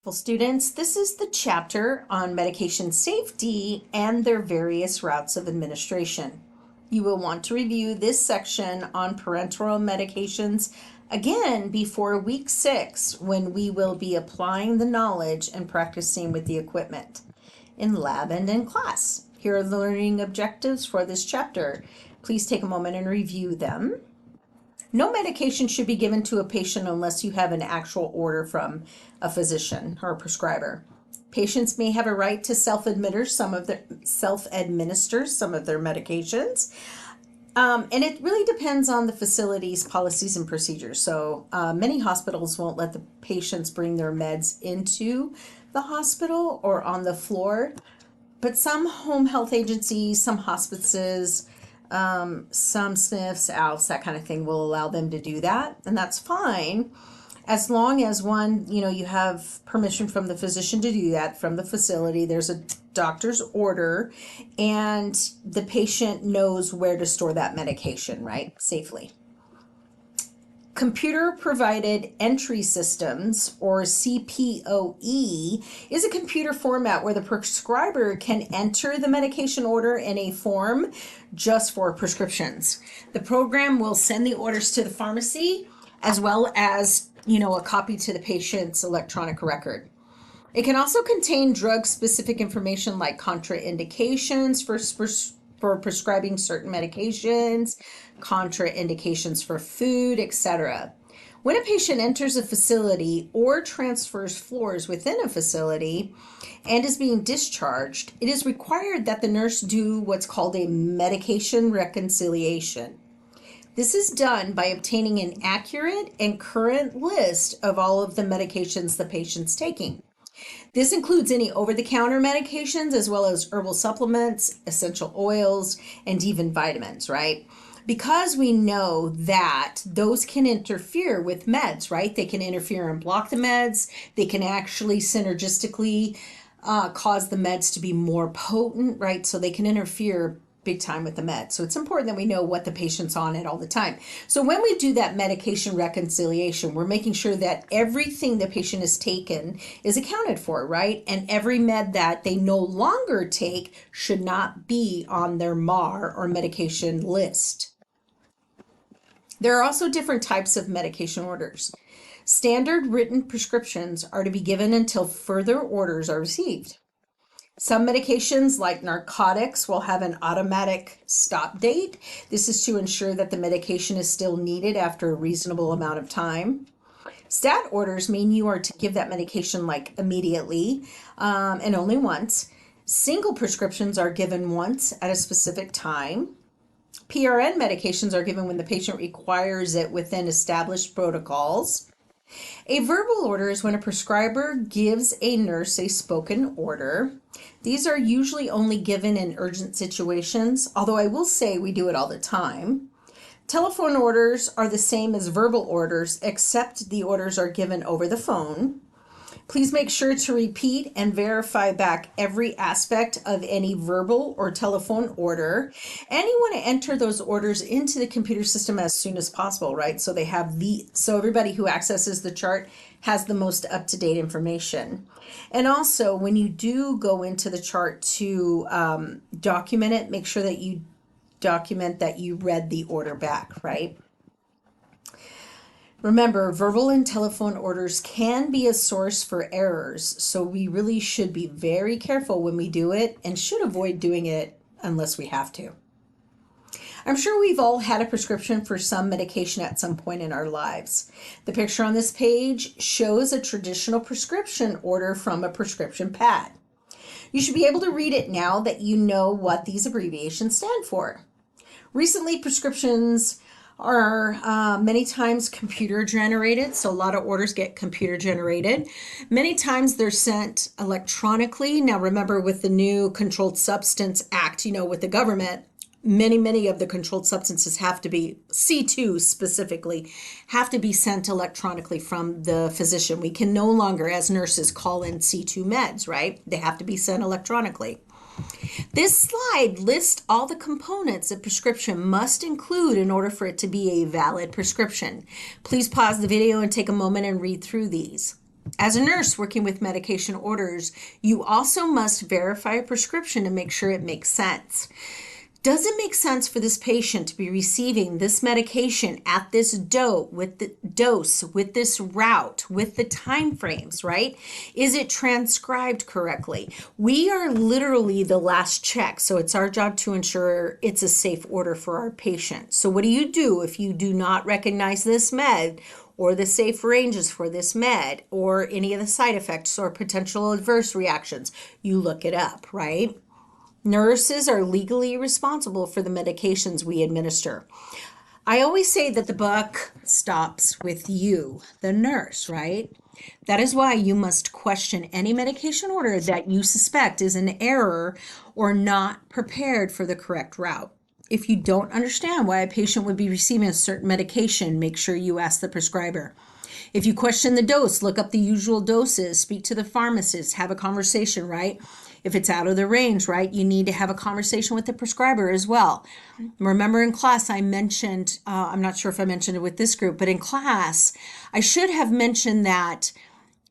Well, students, this is the chapter on medication safety and their various routes of administration. You will want to review this section on parenteral medications again before week 6 when we will be applying the knowledge and practicing with the equipment in lab and in class. Here are the learning objectives for this chapter. Please take a moment and review them. No medication should be given to a patient unless you have an actual order from a physician or a prescriber. Patients may have a right to self-administer some of their medications. And it really depends on the facility's policies and procedures. So many hospitals won't let the patients bring their meds into the hospital or on the floor. But some home health agencies, some hospices, some SNFs, ALFs, that kind of thing will allow them to do that. And that's fine as long as you have permission from the physician to do that from the facility. There's a doctor's order and the patient knows where to store that medication, right? Safely. Computer provided entry systems, or CPOE, is a computer format where the prescriber can enter the medication order in a form just for prescriptions. The program will send the orders to the pharmacy as well as, a copy to the patient's electronic record. It can also contain drug-specific information like contraindications for prescribing certain medications, contraindications for food, etc. When a patient enters a facility or transfers floors within a facility and is being discharged, it is required that the nurse do what's called a medication reconciliation. This is done by obtaining an accurate and current list of all of the medications the patient's taking. This includes any over-the-counter medications as well as herbal supplements, essential oils, and even vitamins, right? Because we know that those can interfere with meds, right? They can interfere and block the meds. They can actually synergistically cause the meds to be more potent, right? So they can interfere big time with the meds. So it's important that we know what the patient's on at all the time. So when we do that medication reconciliation, we're making sure that everything the patient has taken is accounted for, right? And every med that they no longer take should not be on their MAR or medication list. There are also different types of medication orders. Standard written prescriptions are to be given until further orders are received. Some medications, like narcotics, will have an automatic stop date. This is to ensure that the medication is still needed after a reasonable amount of time. Stat orders mean you are to give that medication immediately and only once. Single prescriptions are given once at a specific time. PRN medications are given when the patient requires it within established protocols. A verbal order is when a prescriber gives a nurse a spoken order. These are usually only given in urgent situations, although I will say we do it all the time. Telephone orders are the same as verbal orders, except the orders are given over the phone. Please make sure to repeat and verify back every aspect of any verbal or telephone order. And you want to enter those orders into the computer system as soon as possible, right? So so everybody who accesses the chart has the most up-to-date information. And also, when you do go into the chart to document it, make sure that you document that you read the order back, right? Remember, verbal and telephone orders can be a source for errors, so we really should be very careful when we do it and should avoid doing it unless we have to. I'm sure we've all had a prescription for some medication at some point in our lives. The picture on this page shows a traditional prescription order from a prescription pad. You should be able to read it now that you know what these abbreviations stand for. Recently, prescriptions are many times computer generated, so a lot of orders get computer generated. Many times they're sent electronically. Now remember, with the new Controlled Substance Act, with the government, many of the controlled substances have to be, C2 specifically, have to be sent electronically from the physician. We can no longer, as nurses, call in C2 meds, right? They have to be sent electronically. This slide lists all the components a prescription must include in order for it to be a valid prescription. Please pause the video and take a moment and read through these. As a nurse working with medication orders, you also must verify a prescription to make sure it makes sense. Does it make sense for this patient to be receiving this medication at this dose, with this route, with the time frames, right? Is it transcribed correctly? We are literally the last check, so it's our job to ensure it's a safe order for our patient. So what do you do if you do not recognize this med, or the safe ranges for this med, or any of the side effects or potential adverse reactions? You look it up, right? Nurses are legally responsible for the medications we administer. I always say that the buck stops with you, the nurse, right? That is why you must question any medication order that you suspect is an error or not prepared for the correct route. If you don't understand why a patient would be receiving a certain medication, make sure you ask the prescriber. If you question the dose, look up the usual doses, speak to the pharmacist, have a conversation, right? If it's out of the range, right, you need to have a conversation with the prescriber as well. Remember in class, I mentioned, I'm not sure if I mentioned it with this group, but in class, I should have mentioned that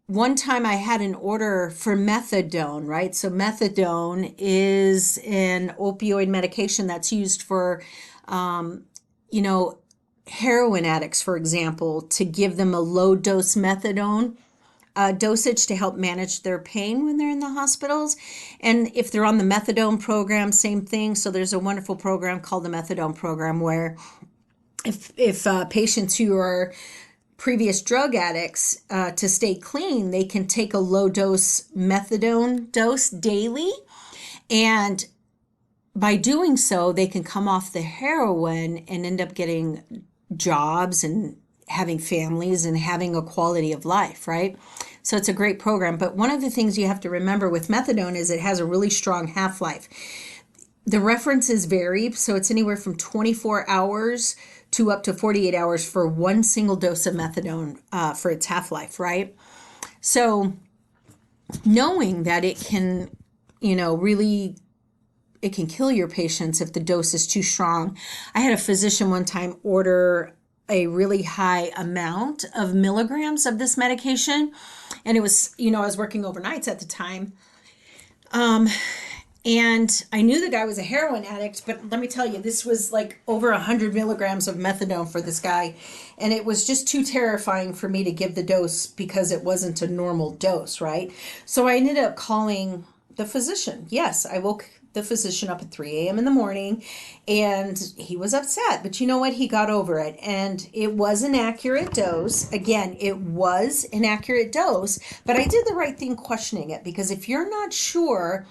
one time I had an order for methadone, right? So methadone is an opioid medication that's used for, you know, heroin addicts, for example, to give them a low dose methadone dosage to help manage their pain when they're in the hospitals. And if they're on the methadone program, same thing. So there's a wonderful program called the methadone program where if patients who are previous drug addicts, to stay clean, they can take a low dose methadone dose daily. And by doing so, they can come off the heroin and end up getting jobs and having families and having a quality of life, right? So it's a great program. But one of the things you have to remember with methadone is it has a really strong half-life. The references vary, so it's anywhere from 24 hours to up to 48 hours for one single dose of methadone for its half-life, right? So knowing that it can, really it can kill your patients if the dose is too strong. I had a physician one time order a really high amount of milligrams of this medication. And it was, I was working overnights at the time. And I knew the guy was a heroin addict, but let me tell you, this was like over 100 milligrams of methadone for this guy. And it was just too terrifying for me to give the dose because it wasn't a normal dose, right? So I ended up calling the physician. Yes, I woke the physician up at 3 a.m. in the morning, and he was upset. But you know what? He got over it, and it was an accurate dose. Again, it was an accurate dose, but I did the right thing questioning it, because if you're not sure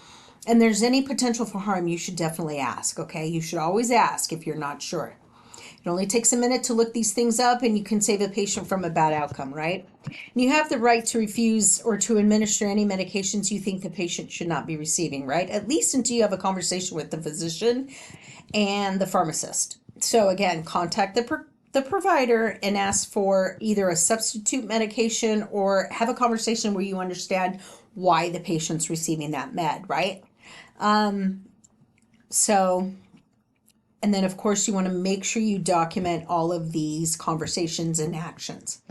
and there's any potential for harm, you should definitely ask, okay? You should always ask if you're not sure. It only takes a minute to look these things up, and you can save a patient from a bad outcome, right? And you have the right to refuse or to administer any medications you think the patient should not be receiving, right? At least until you have a conversation with the physician and the pharmacist. So again, contact the provider and ask for either a substitute medication or have a conversation where you understand why the patient's receiving that med, right? And then, of course, you want to make sure you document all of these conversations and actions.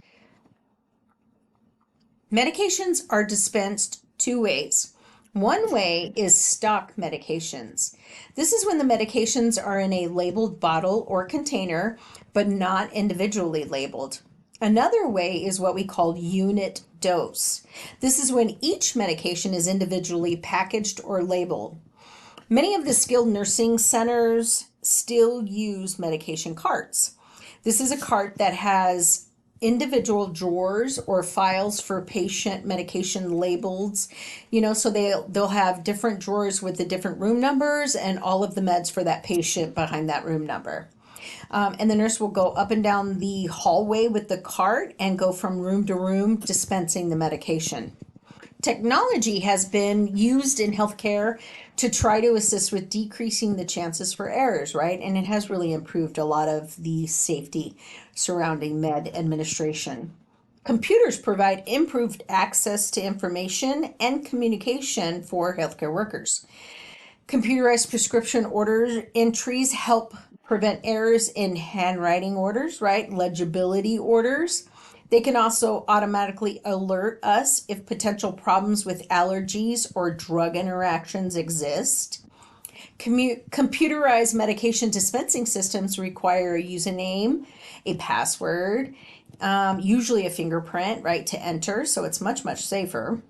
Medications are dispensed two ways. One way is stock medications. This is when the medications are in a labeled bottle or container, but not individually labeled. Another way is what we call unit dose. This is when each medication is individually packaged or labeled. Many of the skilled nursing centers still use medication carts. This is a cart that has individual drawers or files for patient medication labels, so they'll have different drawers with the different room numbers and all of the meds for that patient behind that room number. And the nurse will go up and down the hallway with the cart and go from room to room dispensing the medication. Technology has been used in healthcare to try to assist with decreasing the chances for errors, right? And it has really improved a lot of the safety surrounding med administration. Computers provide improved access to information and communication for healthcare workers. Computerized prescription order entries help prevent errors in handwriting orders, right? Legibility orders. They can also automatically alert us if potential problems with allergies or drug interactions exist. Computerized medication dispensing systems require a username, a password, usually a fingerprint, right, to enter, so it's much, much safer.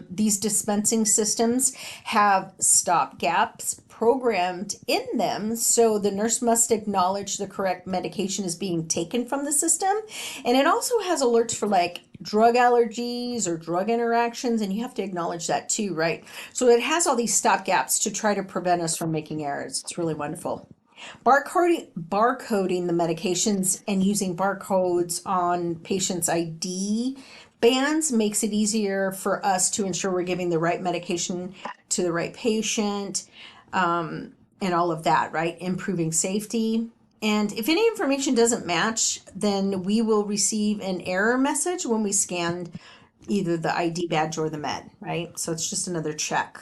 These dispensing systems have stop gaps programmed in them, so the nurse must acknowledge the correct medication is being taken from the system. And it also has alerts for like drug allergies or drug interactions, and you have to acknowledge that too, right? So it has all these stop gaps to try to prevent us from making errors. It's really wonderful. Barcoding the medications and using barcodes on patients' ID bands makes it easier for us to ensure we're giving the right medication to the right patient, and all of that, right? Improving safety. And if any information doesn't match, then we will receive an error message when we scan either the ID badge or the med, right? So it's just another check.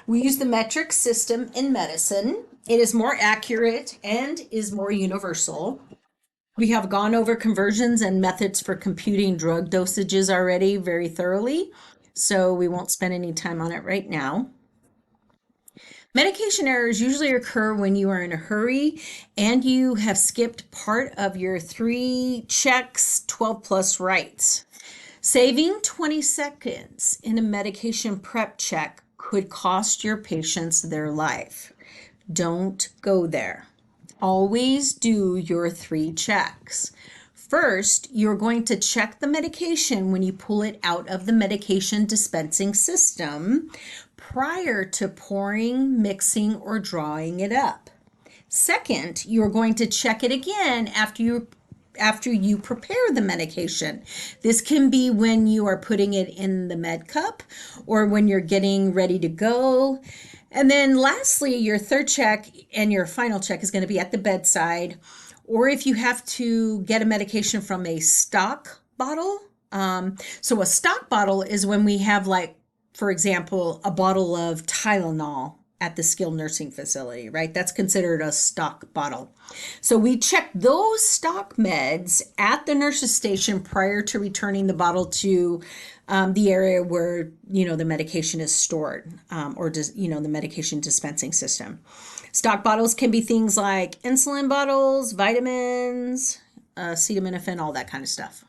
We use the metric system in medicine. It is more accurate and is more universal. We have gone over conversions and methods for computing drug dosages already very thoroughly, so we won't spend any time on it right now. Medication errors usually occur when you are in a hurry and you have skipped part of your 3 checks, 12 plus rights. Saving 20 seconds in a medication prep check could cost your patients their life. Don't go there. Always do your 3 checks. First, you're going to check the medication when you pull it out of the medication dispensing system prior to pouring, mixing, or drawing it up. Second, you're going to check it again after you prepare the medication. This can be when you are putting it in the med cup or when you're getting ready to go. And then lastly, your third check and your final check is going to be at the bedside, or if you have to get a medication from a stock bottle. So a stock bottle is when we have, like, for example, a bottle of Tylenol at the skilled nursing facility, right? That's considered a stock bottle. So we check those stock meds at the nurse's station prior to returning the bottle to the area where, the medication is stored, or the medication dispensing system. Stock bottles can be things like insulin bottles, vitamins, acetaminophen, all that kind of stuff.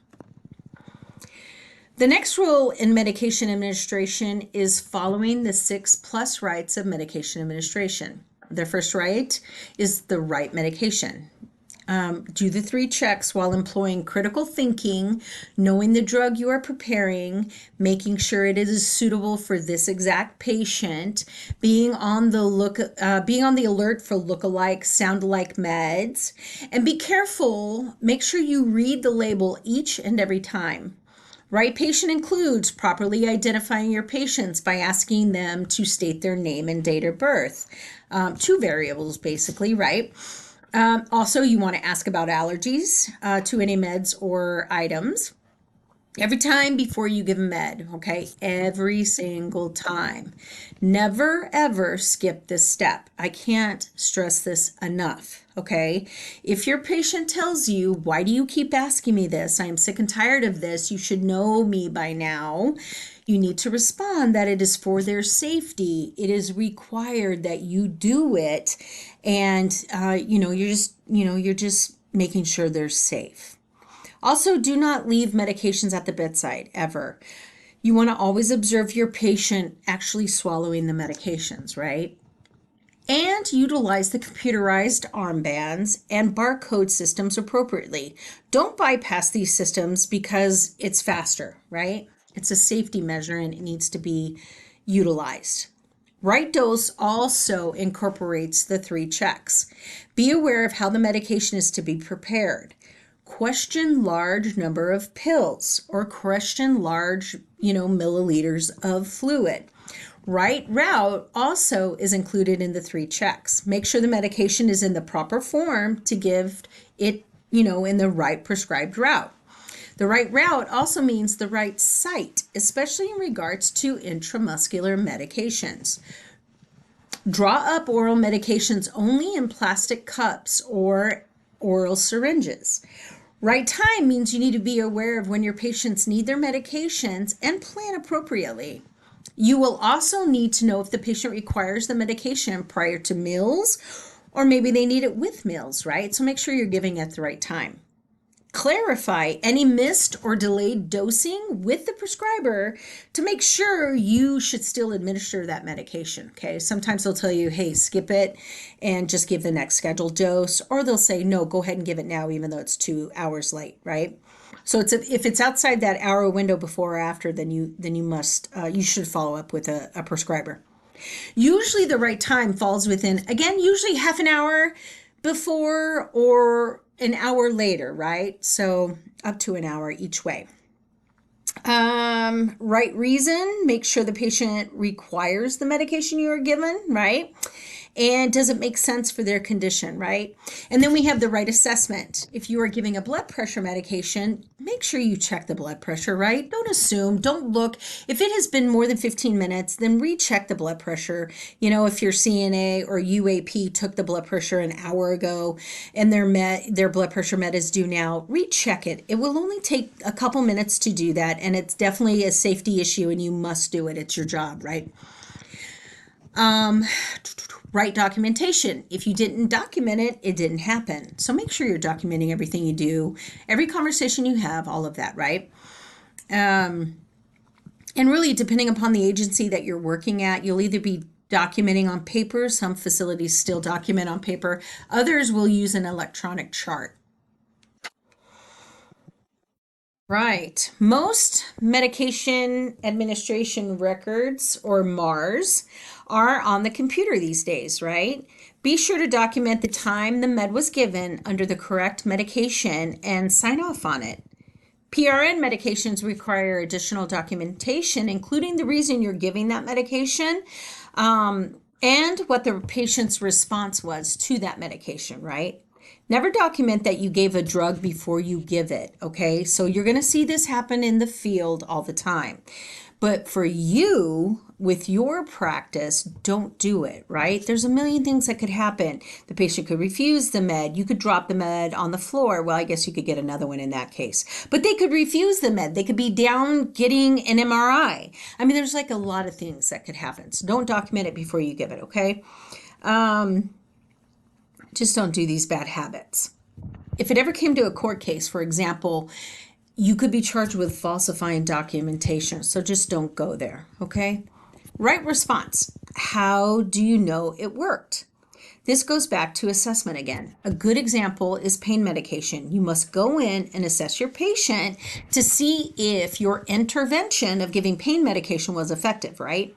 The next rule in medication administration is following the 6 plus rights of medication administration. The first right is the right medication. Do the 3 checks while employing critical thinking, knowing the drug you are preparing, making sure it is suitable for this exact patient, being on the alert for look-alike, sound-alike meds, and be careful. Make sure you read the label each and every time. Right patient includes properly identifying your patients by asking them to state their name and date of birth. 2 variables, basically, right? Also, you want to ask about allergies to any meds or items. Every time before you give a med, okay? Every single time. Never, ever skip this step. I can't stress this enough, okay? If your patient tells you, why do you keep asking me this? I am sick and tired of this. You should know me by now. You need to respond that it is for their safety. It is required that you do it. And, you're just making sure they're safe. Also, do not leave medications at the bedside, ever. You want to always observe your patient actually swallowing the medications, right? And utilize the computerized armbands and barcode systems appropriately. Don't bypass these systems because it's faster, right? It's a safety measure and it needs to be utilized. Right dose also incorporates the 3 checks. Be aware of how the medication is to be prepared. Question large number of pills or question large, milliliters of fluid. Right route also is included in the 3 checks. Make sure the medication is in the proper form to give it, in the right prescribed route. The right route also means the right site, especially in regards to intramuscular medications. Draw up oral medications only in plastic cups or oral syringes. Right time means you need to be aware of when your patients need their medications and plan appropriately. You will also need to know if the patient requires the medication prior to meals, or maybe they need it with meals, right? So make sure you're giving it at the right time. Clarify any missed or delayed dosing with the prescriber to make sure you should still administer that medication. Okay, sometimes they'll tell you, hey, skip it and just give the next scheduled dose, or they'll say, no, go ahead and give it now, even though it's 2 hours late, right? So if it's outside that hour window before or after, then you should follow up with a prescriber. Usually the right time falls within, again, usually half an hour before or an hour later, right? So up to an hour each way. Right reason, make sure the patient requires the medication you are given, right? And does it make sense for their condition, right? And then we have the right assessment. If you are giving a blood pressure medication, make sure you check the blood pressure, right? Don't assume, don't look. If it has been more than 15 minutes, then recheck the blood pressure. You know, if your CNA or UAP took the blood pressure an hour ago and their blood pressure med is due now, recheck it. It will only take a couple minutes to do that, and it's definitely a safety issue and you must do it. It's your job, right? Right documentation. If you didn't document it, it didn't happen. So make sure you're documenting everything you do, every conversation you have, all of that, right? And really, depending upon the agency that you're working at, you'll either be documenting on paper. Some facilities still document on paper. Others will use an electronic chart. Right. Most medication administration records, or MARs, are on the computer these days, right? Be sure to document the time the med was given under the correct medication and sign off on it. PRN medications require additional documentation, including the reason you're giving that medication, and what the patient's response was to that medication, right? Never document that you gave a drug before you give it, okay? So you're going to see this happen in the field all the time. But for you, with your practice, don't do it, right? There's a million things that could happen. The patient could refuse the med. You could drop the med on the floor. Well, I guess you could get another one in that case. But they could refuse the med. They could be down getting an MRI. I mean, there's like a lot of things that could happen. So don't document it before you give it, okay? Just don't do these bad habits. If it ever came to a court case, for example, you could be charged with falsifying documentation. So just don't go there, okay? Right response. How do you know it worked? This goes back to assessment again. A good example is pain medication. You must go in and assess your patient to see if your intervention of giving pain medication was effective, right?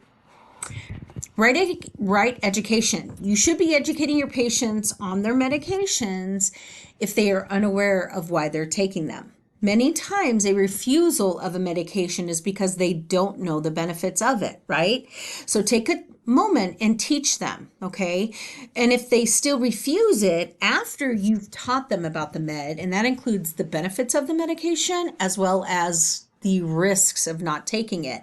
Right education. You should be educating your patients on their medications if they are unaware of why they're taking them. Many times a refusal of a medication is because they don't know the benefits of it, right? So take a moment and teach them, okay? And if they still refuse it after you've taught them about the med, and that includes the benefits of the medication as well as the risks of not taking it.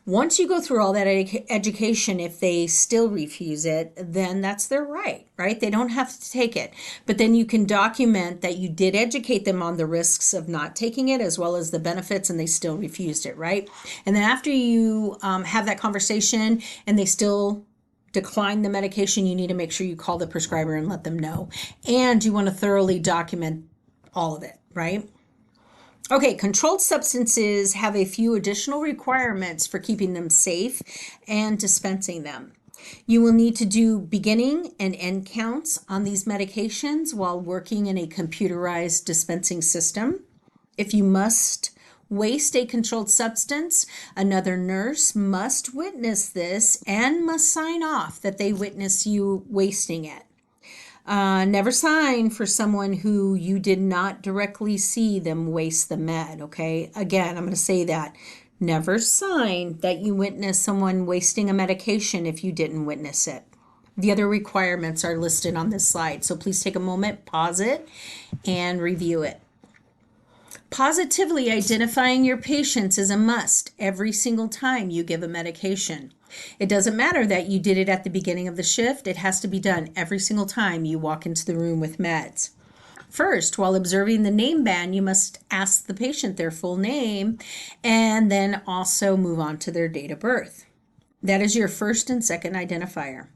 Once you go through all that education, if they still refuse it, then that's their right, right? They don't have to take it. But then you can document that you did educate them on the risks of not taking it as well as the benefits, and they still refused it, right? And then after you have that conversation and they still decline the medication, you need to make sure you call the prescriber and let them know. And you want to thoroughly document all of it, right? Okay, controlled substances have a few additional requirements for keeping them safe and dispensing them. You will need to do beginning and end counts on these medications while working in a computerized dispensing system. If you must waste a controlled substance, another nurse must witness this and must sign off that they witness you wasting it. Never sign for someone who you did not directly see them waste the med, okay? Again, I'm going to say that. Never sign that you witnessed someone wasting a medication if you didn't witness it. The other requirements are listed on this slide, so please take a moment, pause it, and review it. Positively identifying your patients is a must every single time you give a medication. It doesn't matter that you did it at the beginning of the shift. It has to be done every single time you walk into the room with meds. First, while observing the name band, you must ask the patient their full name and then also move on to their date of birth. That is your first and second identifier.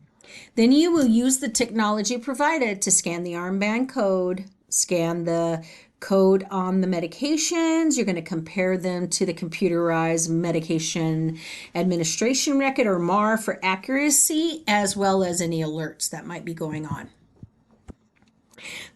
Then you will use the technology provided to scan the armband code, scan the code on the medications. You're going to compare them to the computerized medication administration record, or MAR, for accuracy, as well as any alerts that might be going on.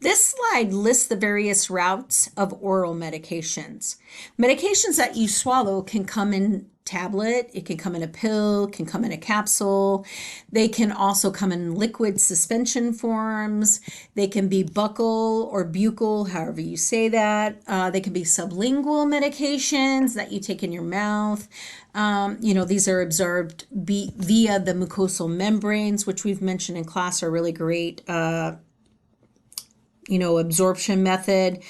This slide lists the various routes of oral medications. Medications that you swallow can come in tablet, it can come in a pill, can come in a capsule. They can also come in liquid suspension forms. They can be buccal or buccal, however you say that. They can be sublingual medications that you take in your mouth. These are absorbed via the mucosal membranes, which we've mentioned in class are really great absorption method.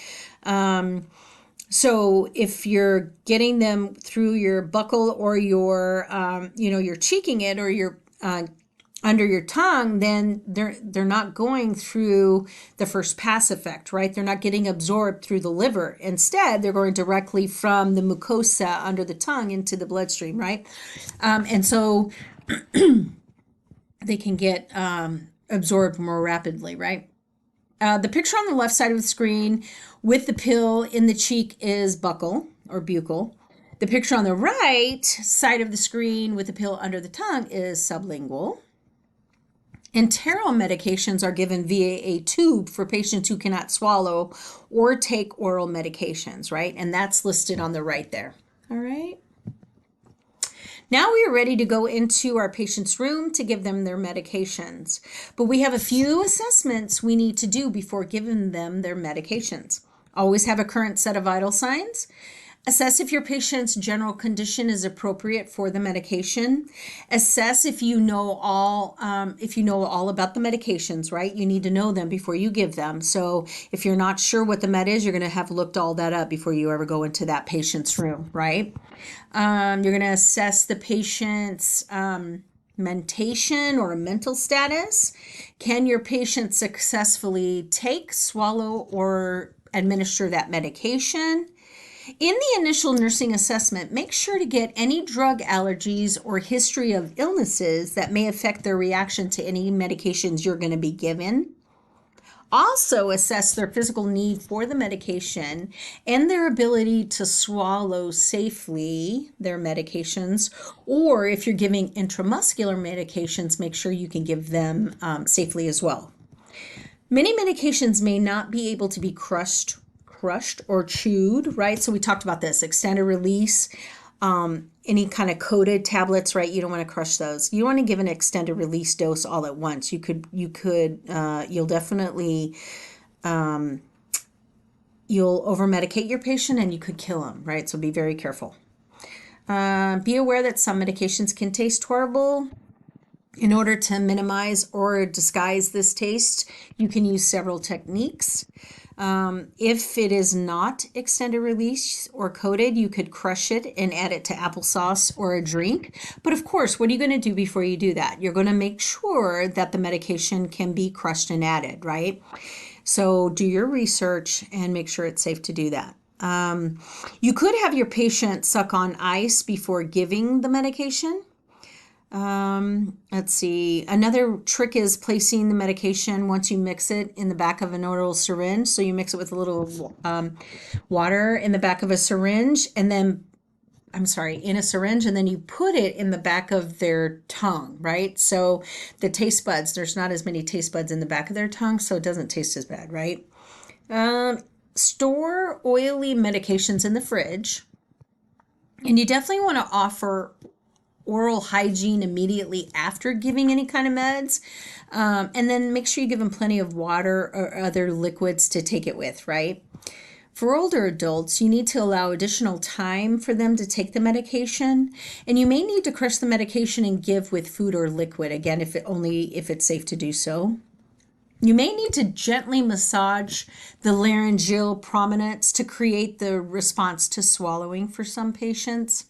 So if you're getting them through your buccal or you're cheeking it or you're under your tongue, then they're not going through the first pass effect, right? They're not getting absorbed through the liver. Instead, they're going directly from the mucosa under the tongue into the bloodstream, right? And so they can get absorbed more rapidly, right? The picture on the left side of the screen with the pill in the cheek is buccal or buccal. The picture on the right side of the screen with the pill under the tongue is sublingual. Enteral medications are given via a tube for patients who cannot swallow or take oral medications, right? And that's listed on the right there. All right. Now we are ready to go into our patient's room to give them their medications. But we have a few assessments we need to do before giving them their medications. Always have a current set of vital signs. Assess if your patient's general condition is appropriate for the medication. Assess if you know all about the medications, right? You need to know them before you give them. So if you're not sure what the med is, you're going to have looked all that up before you ever go into that patient's room, right? You're going to assess the patient's mentation or mental status. Can your patient successfully take, swallow, or administer that medication? In the initial nursing assessment, make sure to get any drug allergies or history of illnesses that may affect their reaction to any medications you're going to be given. Also assess their physical need for the medication and their ability to swallow safely their medications, or if you're giving intramuscular medications, make sure you can give them safely as well. Many medications may not be able to be crushed or chewed, right? So we talked about this, extended release, any kind of coated tablets, right? You don't want to crush those. You want to give an extended release dose all at once. You'll definitely, you'll over-medicate your patient and you could kill them, right? So be very careful. Be aware that some medications can taste horrible. In order to minimize or disguise this taste, you can use several techniques. If it is not extended release or coated, you could crush it and add it to applesauce or a drink. But of course, what are you going to do before you do that? You're going to make sure that the medication can be crushed and added, right? So do your research and make sure it's safe to do that. You could have your patient suck on ice before giving the medication. Let's see. Another trick is placing the medication once you mix it in the back of an oral syringe. So you mix it with a little water in the back of a syringe and then, in a syringe, and then you put it in the back of their tongue, right? So the taste buds, there's not as many taste buds in the back of their tongue, so it doesn't taste as bad, right? Store oily medications in the fridge. And you definitely want to offer oral hygiene immediately after giving any kind of meds. And then make sure you give them plenty of water or other liquids to take it with, right? For older adults, you need to allow additional time for them to take the medication. And you may need to crush the medication and give with food or liquid, again, if it's safe to do so. You may need to gently massage the laryngeal prominence to create the response to swallowing for some patients.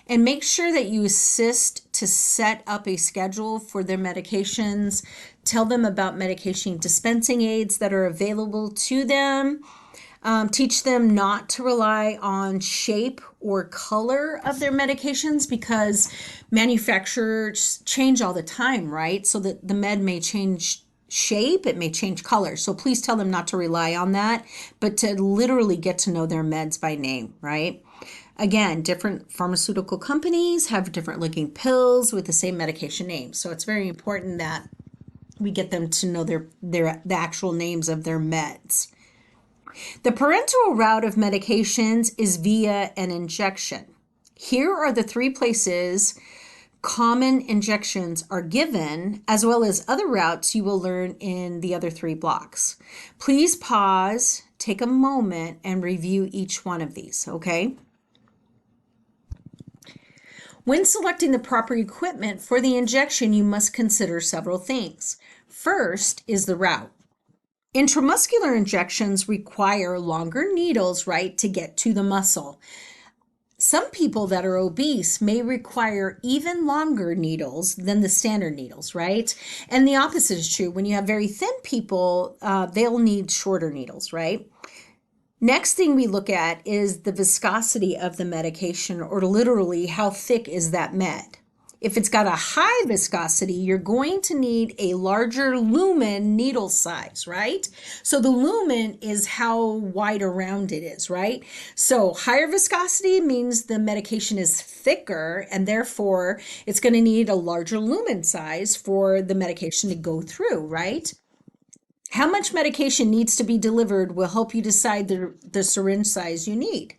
And make sure that you assist to set up a schedule for their medications. Tell them about medication dispensing aids that are available to them. Teach them not to rely on shape or color of their medications because manufacturers change all the time, right? So that the med may change shape, it may change color. So please tell them not to rely on that, but to literally get to know their meds by name, right? Again, different pharmaceutical companies have different looking pills with the same medication name. So it's very important that we get them to know the actual names of their meds. The parenteral route of medications is via an injection. Here are the 3 places common injections are given, as well as other routes you will learn in the other 3 blocks. Please pause, take a moment, and review each one of these, okay? When selecting the proper equipment for the injection, you must consider several things. First is the route. Intramuscular injections require longer needles, right, to get to the muscle. Some people that are obese may require even longer needles than the standard needles, right? And the opposite is true. When you have very thin people, they'll need shorter needles, right? Next thing we look at is the viscosity of the medication, or literally how thick is that med. If it's got a high viscosity, you're going to need a larger lumen needle size, right? So the lumen is how wide around it is, right? So higher viscosity means the medication is thicker, and therefore it's going to need a larger lumen size for the medication to go through, right? How much medication needs to be delivered will help you decide the syringe size you need.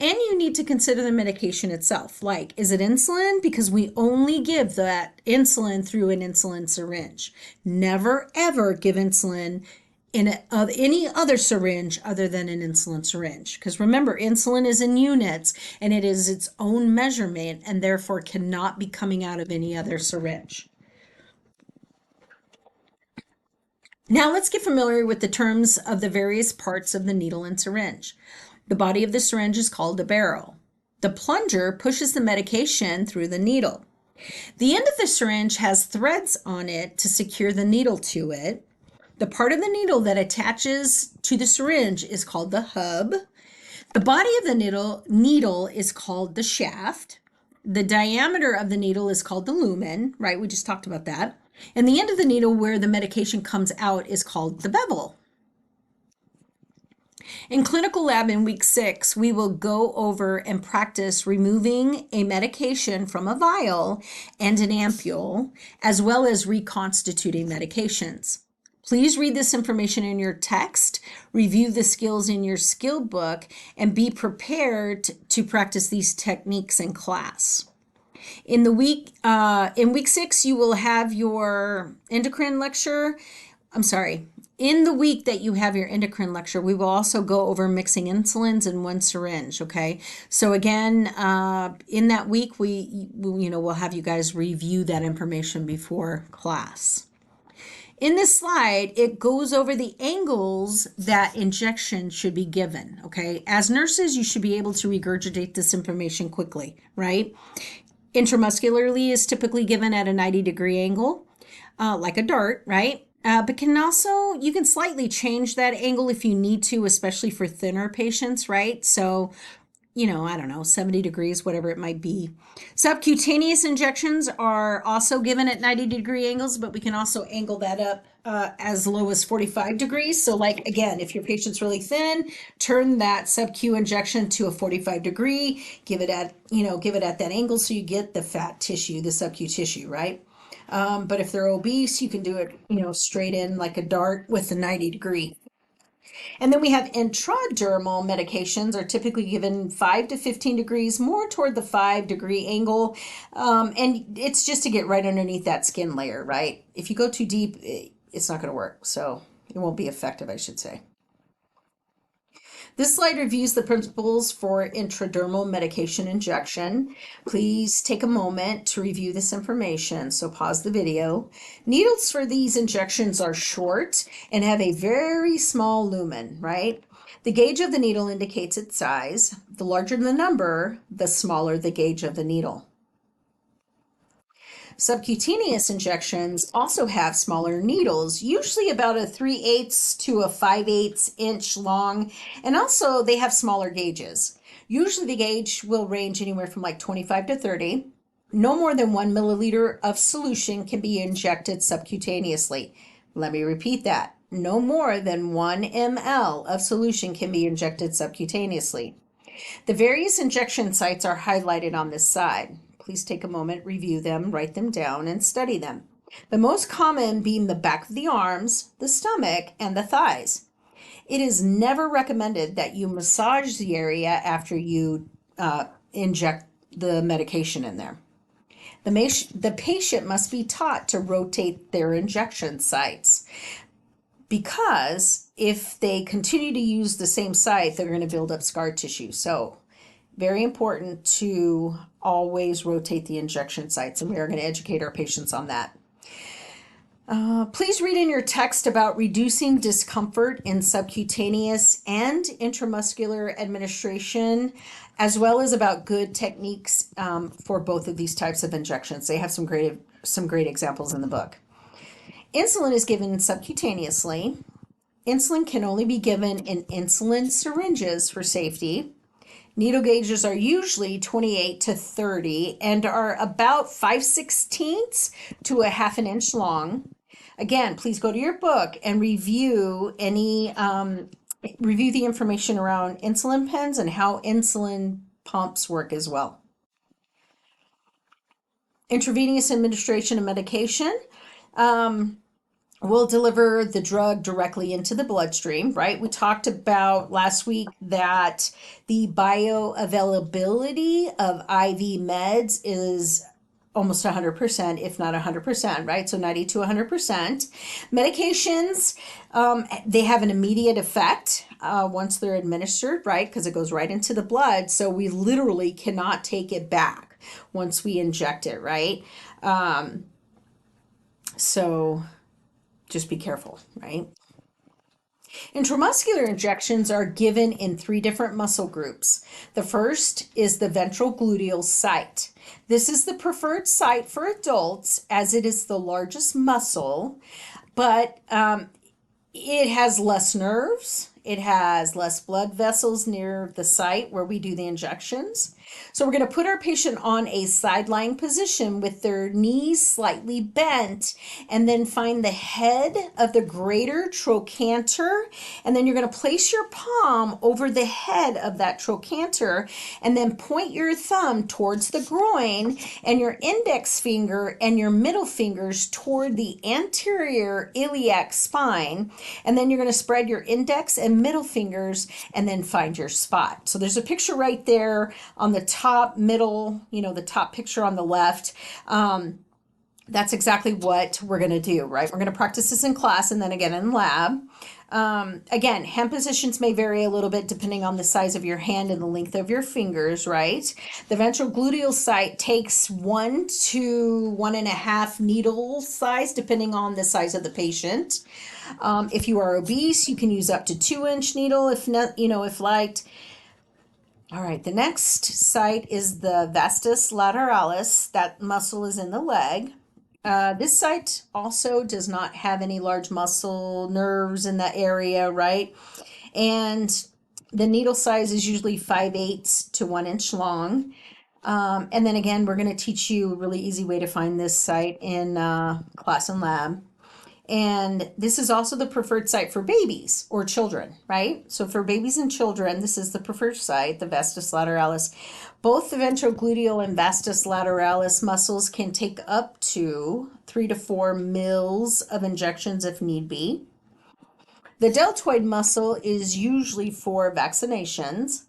And you need to consider the medication itself. Like, is it insulin? Because we only give that insulin through an insulin syringe. Never, ever give insulin in any other syringe other than an insulin syringe. Because remember, insulin is in units and it is its own measurement and therefore cannot be coming out of any other syringe. Now let's get familiar with the terms of the various parts of the needle and syringe. The body of the syringe is called a barrel. The plunger pushes the medication through the needle. The end of the syringe has threads on it to secure the needle to it. The part of the needle that attaches to the syringe is called the hub. The body of the needle is called the shaft. The diameter of the needle is called the lumen, right? We just talked about that. And the end of the needle where the medication comes out is called the bevel. In clinical lab in week 6, we will go over and practice removing a medication from a vial and an ampule, as well as reconstituting medications. Please read this information in your text, review the skills in your skill book, and be prepared to practice these techniques in class. In week 6, you will have your endocrine lecture. In the week that you have your endocrine lecture, we will also go over mixing insulins in one syringe, okay? So again, in that week, we'll have you guys review that information before class. In this slide, it goes over the angles that injection should be given, okay? As nurses, you should be able to regurgitate this information quickly, right? Intramuscularly is typically given at a 90-degree angle, like a dart, right? But you can slightly change that angle if you need to, especially for thinner patients, right? So, 70 degrees, whatever it might be. Subcutaneous injections are also given at 90-degree angles, but we can also angle that up as low as 45 degrees. So like, again, if your patient's really thin, turn that sub-Q injection to a 45 degree, give it at that angle so you get the fat tissue, the sub-Q tissue, right? But if they're obese, you can do it, straight in like a dart with a 90 degree. And then we have intradermal medications are typically given 5 to 15 degrees, more toward the 5-degree angle. And it's just to get right underneath that skin layer, right? If you go too deep, it's not going to work. So it won't be effective, I should say. This slide reviews the principles for intradermal medication injection. Please take a moment to review this information, so pause the video. Needles for these injections are short and have a very small lumen, right? The gauge of the needle indicates its size. The larger the number, the smaller the gauge of the needle. Subcutaneous injections also have smaller needles, usually about a 3/8 to a 5/8 inch long, and also they have smaller gauges. Usually the gauge will range anywhere from like 25 to 30. No more than 1 milliliter of solution can be injected subcutaneously. Let me repeat that. No more than 1 ml of solution can be injected subcutaneously. The various injection sites are highlighted on this side. Please take a moment, review them, write them down, and study them. The most common being the back of the arms, the stomach, and the thighs. It is never recommended that you massage the area after you inject the medication in there. The patient must be taught to rotate their injection sites, because if they continue to use the same site, they're going to build up scar tissue. So very important to always rotate the injection sites, and we are going to educate our patients on that. Please read in your text about reducing discomfort in subcutaneous and intramuscular administration, as well as about good techniques for both of these types of injections. They have some great examples in the book. Insulin is given subcutaneously. Insulin can only be given in insulin syringes for safety. Needle gauges are usually 28 to 30 and are about 5/16 to a half an inch long. Again, please go to your book and review the information around insulin pens and how insulin pumps work as well. Intravenous administration of medication. We'll deliver the drug directly into the bloodstream, right? We talked about last week that the bioavailability of IV meds is almost 100%, if not 100%, right? So 90 to 100%. Medications, they have an immediate effect once they're administered, right? Because it goes right into the blood. So we literally cannot take it back once we inject it, right? So just be careful, right? Intramuscular injections are given in 3 different muscle groups. The first is the ventral gluteal site. This is the preferred site for adults as it is the largest muscle, but it has less nerves. It has less blood vessels near the site where we do the injections. So we're going to put our patient on a side-lying position with their knees slightly bent, and then find the head of the greater trochanter, and then you're going to place your palm over the head of that trochanter, and then point your thumb towards the groin and your index finger and your middle fingers toward the anterior iliac spine, and then you're going to spread your index and middle fingers and then find your spot. So there's a picture right there on the top middle, the top picture on the left. That's exactly what we're going to do, right? We're going to practice this in class and then again in lab. Again, hand positions may vary a little bit depending on the size of your hand and the length of your fingers, right? The ventral gluteal site takes 1 to 1.5 needle size depending on the size of the patient. If you are obese, you can use up to 2-inch needle if not, if liked. All right, the next site is the vastus lateralis. That muscle is in the leg. This site also does not have any large muscle nerves in that area, right? And the needle size is usually 5/8 to 1 inch long. And then again, we're going to teach you a really easy way to find this site in class and lab. And this is also the preferred site for babies or children, right? So for babies and children, this is the preferred site, the vastus lateralis. Both the ventrogluteal and vastus lateralis muscles can take up to 3 to 4 mils of injections if need be. The deltoid muscle is usually for vaccinations.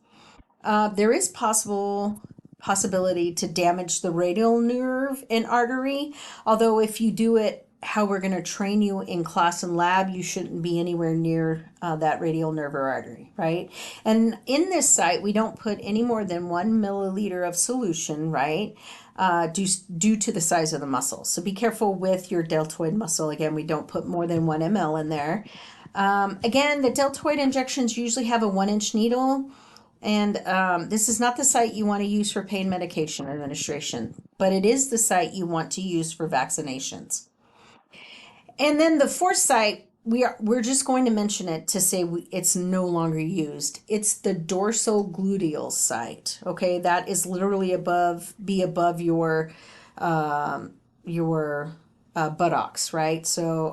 There is possibility to damage the radial nerve and artery, although if you do it how we're going to train you in class and lab, you shouldn't be anywhere near that radial nerve or artery, right? And in this site, we don't put any more than 1 milliliter of solution, right? Due to the size of the muscle. So be careful with your deltoid muscle. Again, we don't put more than 1 ml in there. Again, the deltoid injections usually have a 1-inch needle. And this is not the site you want to use for pain medication administration, but it is the site you want to use for vaccinations. And then the fourth site, we're just going to mention it to say it's no longer used. It's the dorsogluteal site. Okay, that is literally above your buttocks, right? So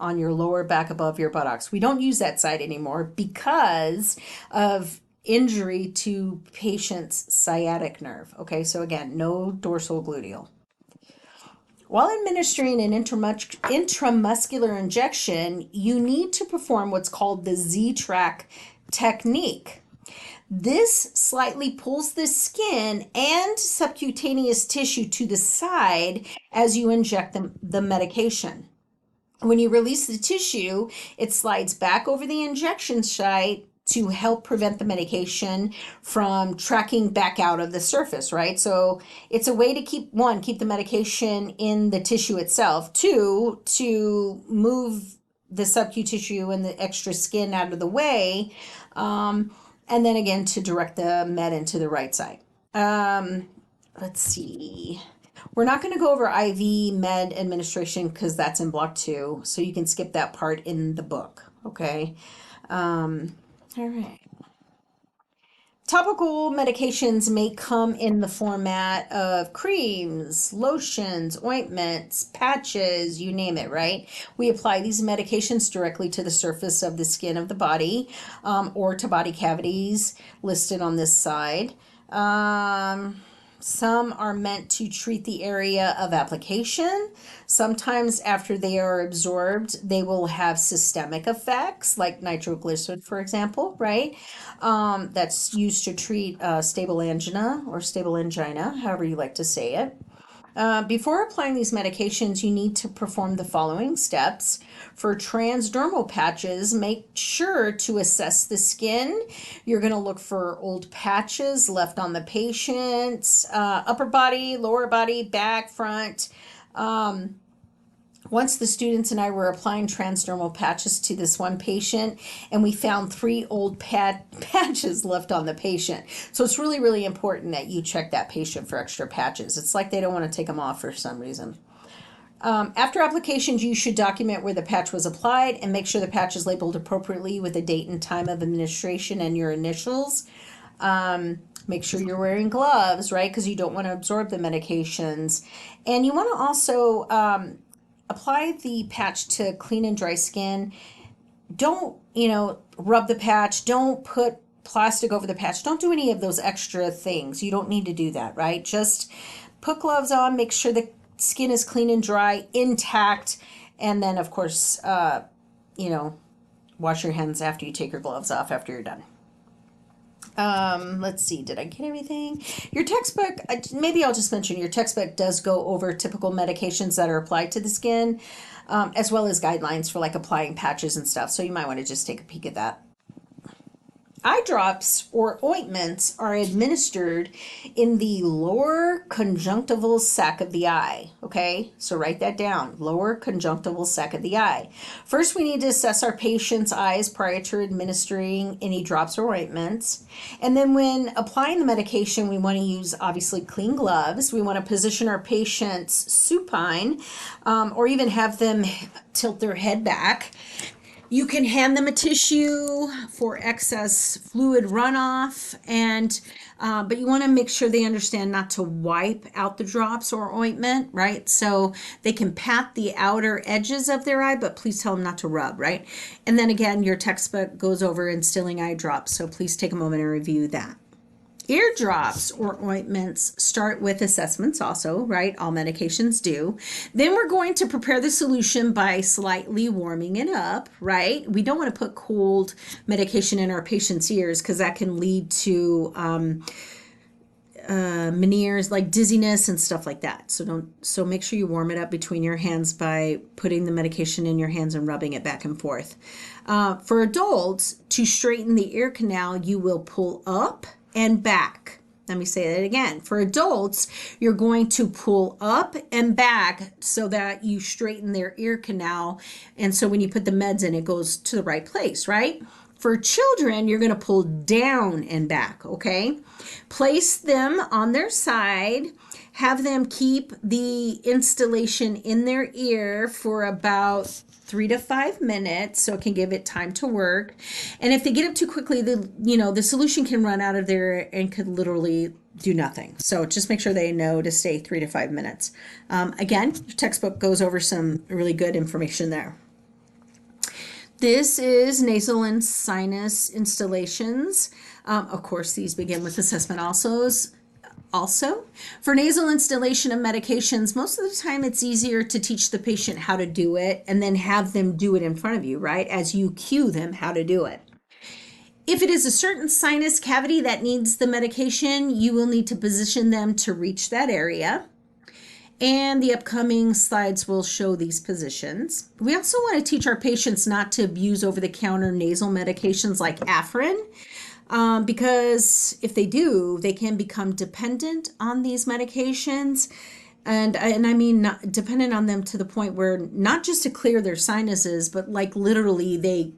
on your lower back above your buttocks. We don't use that site anymore because of injury to patient's sciatic nerve. Okay, so again, no dorsal gluteal. While administering an intramuscular injection, you need to perform what's called the Z-track technique. This slightly pulls the skin and subcutaneous tissue to the side as you inject the medication. When you release the tissue, it slides back over the injection site to help prevent the medication from tracking back out of the surface, right? So it's a way to keep the medication in the tissue itself, two, to move the subcu tissue and the extra skin out of the way, and then again to direct the med into the right side. Let's see. We're not going to go over IV med administration because that's in block 2, so you can skip that part in the book, okay? All right. Topical medications may come in the format of creams, lotions, ointments, patches, you name it, right? We apply these medications directly to the surface of the skin of the body, or to body cavities listed on this side. Some are meant to treat the area of application. Sometimes after they are absorbed, they will have systemic effects, like nitroglycerin, for example, right? That's used to treat stable angina or stable angina, however you like to say it. Before applying these medications, you need to perform the following steps. For transdermal patches, make sure to assess the skin. You're going to look for old patches left on the patient's upper body, lower body, back, front. Once the students and I were applying transdermal patches to this one patient, and we found 3 old patches left on the patient. So it's really, really important that you check that patient for extra patches. It's like they don't want to take them off for some reason. After applications, you should document where the patch was applied and make sure the patch is labeled appropriately with the date and time of administration and your initials. Make sure you're wearing gloves, right? Because you don't want to absorb the medications. And you want to also apply the patch to clean and dry skin. Don't, rub the patch. Don't put plastic over the patch. Don't do any of those extra things. You don't need to do that, right? Just put gloves on, make sure the skin is clean and dry, intact, and then, of course, wash your hands after you take your gloves off after you're done. Let's see, did I get everything? Your textbook, maybe I'll just mention your textbook does go over typical medications that are applied to the skin, as well as guidelines for like applying patches and stuff. So you might want to just take a peek at that. Eye drops or ointments are administered in the lower conjunctival sac of the eye. Okay, so write that down, lower conjunctival sac of the eye. First, we need to assess our patient's eyes prior to administering any drops or ointments. And then when applying the medication, we want to use obviously clean gloves. We want to position our patients supine, or even have them tilt their head back. You can hand them a tissue for excess fluid runoff, but you want to make sure they understand not to wipe out the drops or ointment, right? So they can pat the outer edges of their eye, but please tell them not to rub, right? And then again, your textbook goes over instilling eye drops, so please take a moment and review that. Ear drops or ointments start with assessments also, right? All medications do. Then we're going to prepare the solution by slightly warming it up, right? We don't want to put cold medication in our patient's ears because that can lead to Meniere's, like dizziness and stuff like that. So make sure you warm it up between your hands by putting the medication in your hands and rubbing it back and forth. For adults, to straighten the ear canal, you will pull up and back. Let me say that again. For adults, you're going to pull up and back so that you straighten their ear canal. And so when you put the meds in, it goes to the right place, right? For children, you're going to pull down and back, okay? Place them on their side. Have them keep the installation in their ear for about 3 to 5 minutes so it can give it time to work. And if they get up too quickly, the solution can run out of there and could literally do nothing. So just make sure they know to stay 3 to 5 minutes. Again, your textbook goes over some really good information there. This is nasal and sinus installations. Of course, these begin with assessment also, for nasal installation of medications, most of the time it's easier to teach the patient how to do it and then have them do it in front of you, right? As you cue them how to do it. If it is a certain sinus cavity that needs the medication, you will need to position them to reach that area. And the upcoming slides will show these positions. We also want to teach our patients not to abuse over-the-counter nasal medications like Afrin. Because if they do, they can become dependent on these medications. And I mean, not dependent on them to the point where not just to clear their sinuses, but like literally they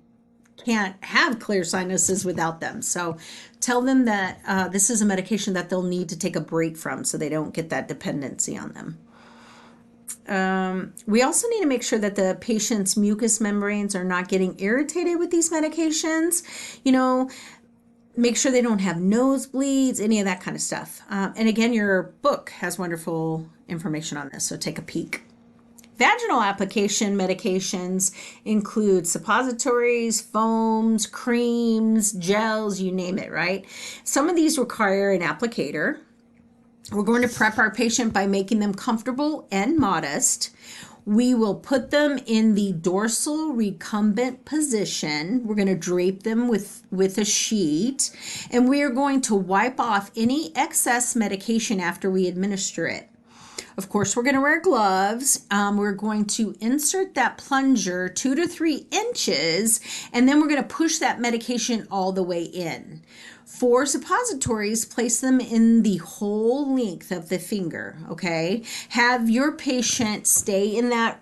can't have clear sinuses without them. So tell them that this is a medication that they'll need to take a break from so they don't get that dependency on them. We also need to make sure that the patient's mucous membranes are not getting irritated with these medications. Make sure they don't have nosebleeds, any of that kind of stuff. And again, your book has wonderful information on this, so take a peek. Vaginal application medications include suppositories, foams, creams, gels, you name it, right? Some of these require an applicator. We're going to prep our patient by making them comfortable and modest. We will put them in the dorsal recumbent position. We're going to drape them with a sheet, and we are going to wipe off any excess medication after we administer it. Of course, we're going to wear gloves. We're going to insert that plunger 2 to 3 inches, and then we're going to push that medication all the way in. For suppositories, place them in the whole length of the finger, okay? Have your patient stay in that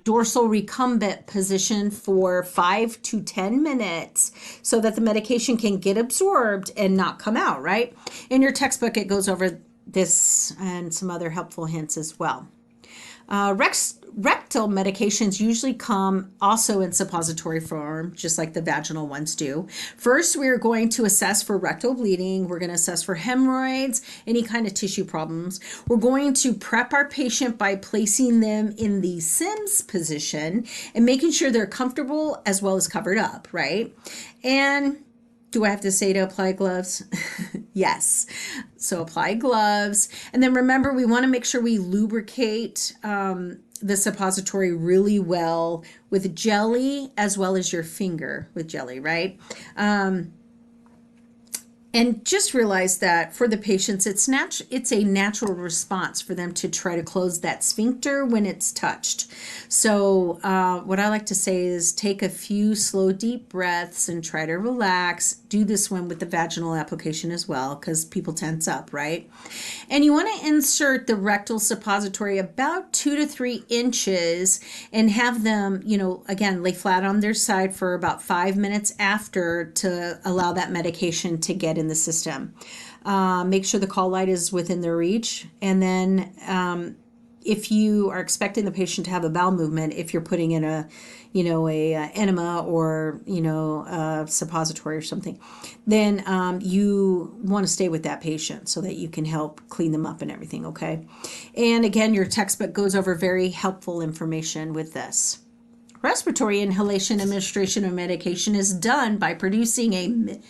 dorsal recumbent position for 5 to 10 minutes so that the medication can get absorbed and not come out, right? In your textbook, it goes over this and some other helpful hints as well. Rectal medications usually come also in suppository form, just like the vaginal ones do. First, we're going to assess for rectal bleeding. We're going to assess for hemorrhoids, any kind of tissue problems. We're going to prep our patient by placing them in the Sims position and making sure they're comfortable as well as covered up, right? And do I have to say to apply gloves? Yes. So apply gloves. And then remember, we want to make sure we lubricate the suppository really well with jelly as well as your finger with jelly, right? And just realize that for the patients, it's a natural response for them to try to close that sphincter when it's touched. So what I like to say is take a few slow, deep breaths and try to relax. Do this one with the vaginal application as well, because people tense up, right? And you want to insert the rectal suppository about 2 to 3 inches and have them, again, lay flat on their side for about 5 minutes after to allow that medication to get in the system. Make sure the call light is within their reach. And then if you are expecting the patient to have a bowel movement, if you're putting in a enema or, a suppository or something, then you want to stay with that patient so that you can help clean them up and everything, okay? And again, your textbook goes over very helpful information with this. Respiratory inhalation administration of medication is done by producing a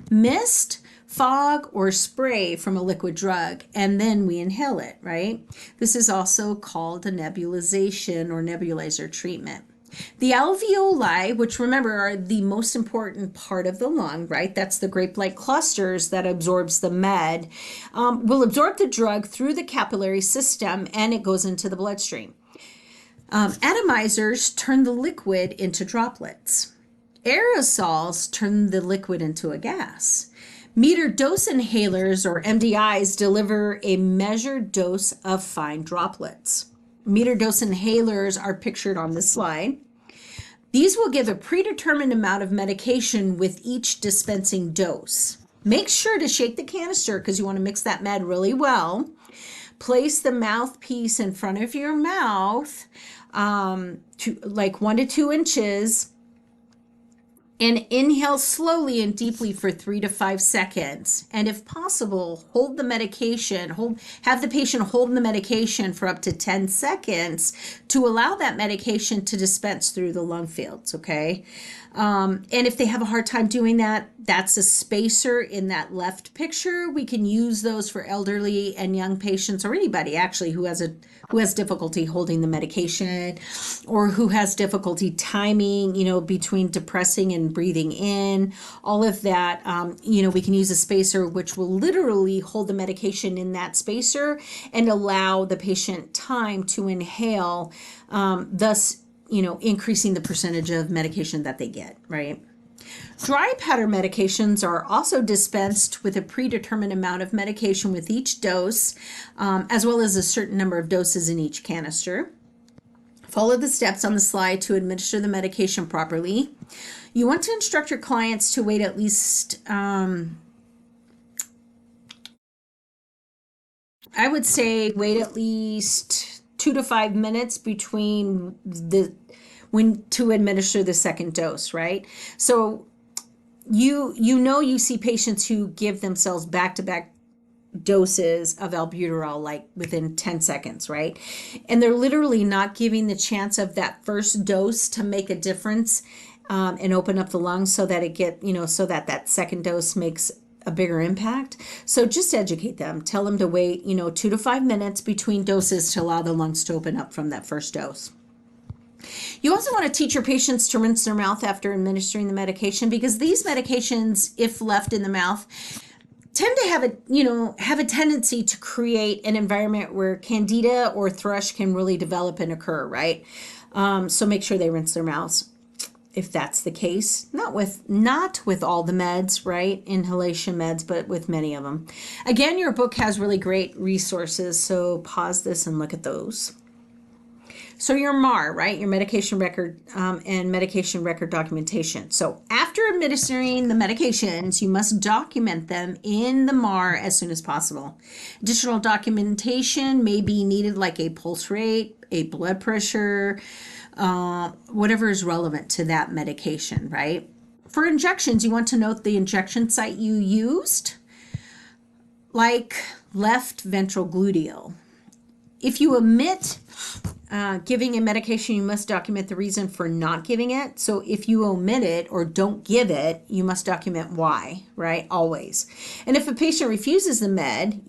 mist, fog, or spray from a liquid drug, and then we inhale it, right? This is also called a nebulization or nebulizer treatment. The alveoli, which remember are the most important part of the lung, right? That's the grape-like clusters that absorbs the med, will absorb the drug through the capillary system and it goes into the bloodstream. Atomizers turn the liquid into droplets. Aerosols turn the liquid into a gas. Metered dose inhalers, or MDIs, deliver a measured dose of fine droplets. Metered dose inhalers are pictured on this slide. These will give a predetermined amount of medication with each dispensing dose. Make sure to shake the canister because you want to mix that med really well. Place the mouthpiece in front of your mouth, to like 1 to 2 inches, and inhale slowly and deeply for 3 to 5 seconds. And if possible, hold the medication, have the patient hold the medication for up to 10 seconds to allow that medication to dispense through the lung fields, okay? And if they have a hard time doing that, that's a spacer in that left picture. We can use those for elderly and young patients, or anybody actually who has difficulty holding the medication, or who has difficulty timing, between depressing and breathing in. All of that, we can use a spacer which will literally hold the medication in that spacer and allow the patient time to inhale, thus increasing the percentage of medication that they get, right? Dry powder medications are also dispensed with a predetermined amount of medication with each dose, as well as a certain number of doses in each canister. Follow the steps on the slide to administer the medication properly. You want to instruct your clients to wait at least, I would say wait at least 2 to 5 minutes between when to administer the second dose, right? So you see patients who give themselves back-to-back doses of albuterol like within 10 seconds, right? And they're literally not giving the chance of that first dose to make a difference, and open up the lungs so that so that second dose makes a bigger impact. So just educate them, tell them to wait, 2 to 5 minutes between doses to allow the lungs to open up from that first dose. You also want to teach your patients to rinse their mouth after administering the medication, because these medications, if left in the mouth, tend to have a tendency to create an environment where candida or thrush can really develop and occur, right? So make sure they rinse their mouths if that's the case. Not with all the meds, right? Inhalation meds, but with many of them. Again, your book has really great resources, so pause this and look at those. So your MAR, right? Your medication record, and medication record documentation. So after administering the medications, you must document them in the MAR as soon as possible. Additional documentation may be needed, like a pulse rate, a blood pressure, whatever is relevant to that medication, right? For injections, you want to note the injection site you used, like left ventral gluteal. If you omit giving a medication, you must document the reason for not giving it. So if you omit it or don't give it, you must document why, right? Always. And if a patient refuses the med,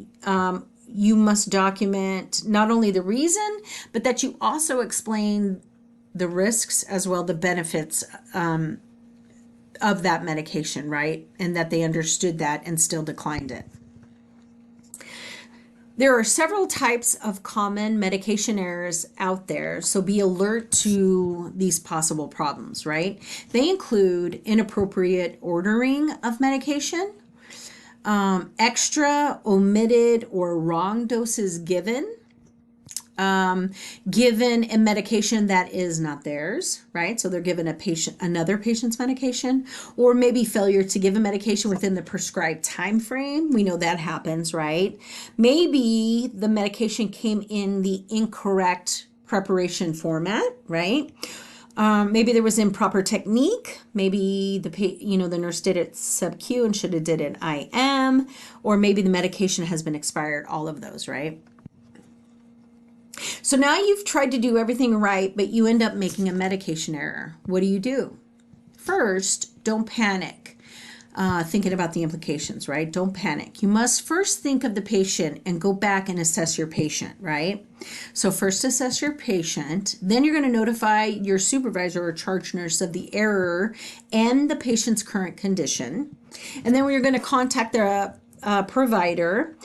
you must document not only the reason, but that you also explain the risks as well the benefits of that medication, right? And that they understood that and still declined it. There are several types of common medication errors out there, so be alert to these possible problems, right? They include inappropriate ordering of medication, extra, omitted, or wrong doses given a medication that is not theirs, right? So they're given another patient's medication, or maybe failure to give a medication within the prescribed time frame. We know that happens, right? Maybe the medication came in the incorrect preparation format, right? Maybe there was improper technique. Maybe the nurse did it sub-Q and should have did it IM, or maybe the medication has been expired. All of those, right? So now you've tried to do everything right, but you end up making a medication error. What do? First, don't panic. thinking about the implications, right? Don't panic. You must first think of the patient and go back and assess your patient, right? So first assess your patient, then you're going to notify your supervisor or charge nurse of the error and the patient's current condition. And then we're going to contact the provider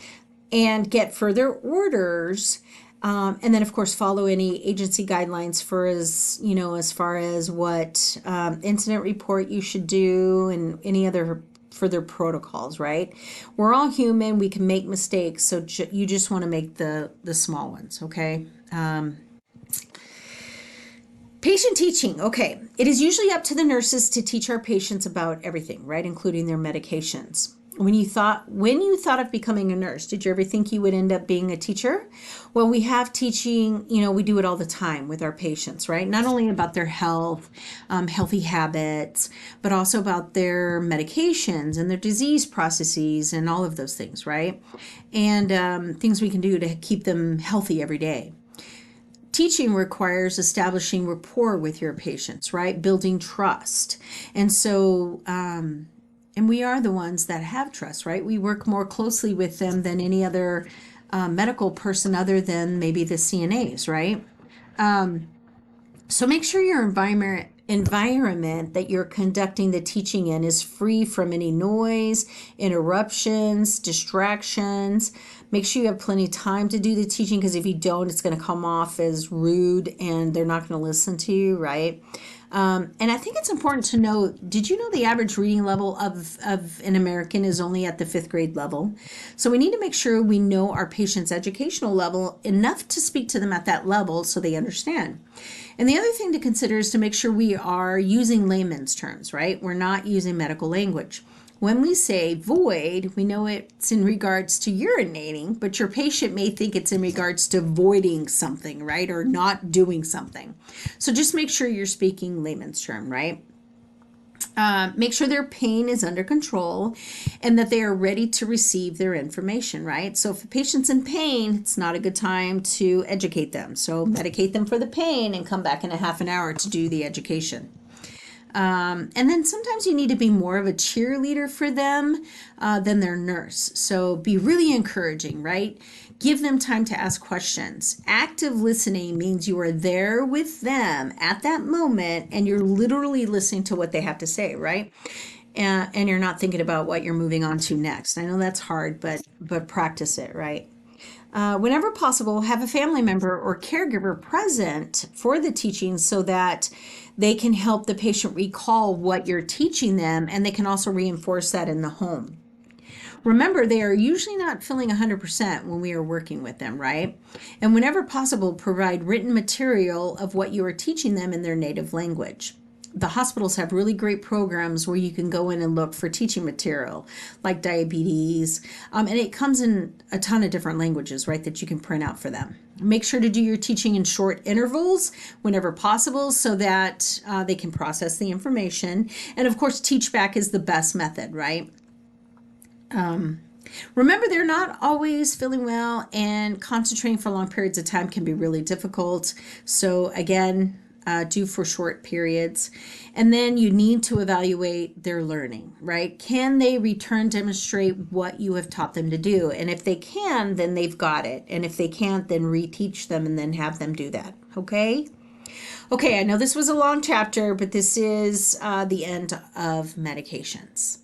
and get further orders. And then, of course, follow any agency guidelines for as far as what incident report you should do and any other further protocols, right? We're all human. We can make mistakes. So you just want to make the small ones, okay? Patient teaching. Okay. It is usually up to the nurses to teach our patients about everything, right? Including their medications. When you thought of becoming a nurse, did you ever think you would end up being a teacher? Well, we have teaching, we do it all the time with our patients, right? Not only about their health, healthy habits, but also about their medications and their disease processes and all of those things, right? And things we can do to keep them healthy every day. Teaching requires establishing rapport with your patients, right? Building trust. And so, and we are the ones that have trust, right? We work more closely with them than any other medical person other than maybe the CNAs, right? So make sure your environment that you're conducting the teaching in is free from any noise, interruptions, distractions. Make sure you have plenty of time to do the teaching, because if you don't, it's going to come off as rude and they're not going to listen to you, right? And I think it's important to know, did you know the average reading level of an American is only at the 5th grade level? So we need to make sure we know our patient's educational level enough to speak to them at that level so they understand. And the other thing to consider is to make sure we are using layman's terms, right? We're not using medical language. When we say void, we know it's in regards to urinating, but your patient may think it's in regards to voiding something, right? Or not doing something. So just make sure you're speaking layman's term, right? Make sure their pain is under control and that they are ready to receive their information, right? So if a patient's in pain, it's not a good time to educate them. So medicate them for the pain and come back in a half an hour to do the education. And then sometimes you need to be more of a cheerleader for them than their nurse. So be really encouraging, right? Give them time to ask questions. Active listening means you are there with them at that moment and you're literally listening to what they have to say, right? And you're not thinking about what you're moving on to next. I know that's hard, but practice it, right? Whenever possible, have a family member or caregiver present for the teaching so that they can help the patient recall what you're teaching them, and they can also reinforce that in the home. Remember, they are usually not feeling 100% when we are working with them, right? And whenever possible, provide written material of what you are teaching them in their native language. The hospitals have really great programs where you can go in and look for teaching material, like diabetes, and it comes in a ton of different languages, right, that you can print out for them. Make sure to do your teaching in short intervals whenever possible so that they can process the information. And of course, teach back is the best method, right? Remember, they're not always feeling well, and concentrating for long periods of time can be really difficult. So again, do for short periods. And then you need to evaluate their learning, right? Can they demonstrate what you have taught them to do? And if they can, then they've got it. And if they can't, then reteach them and then have them do that. Okay? Okay, I know this was a long chapter, but this is the end of medications.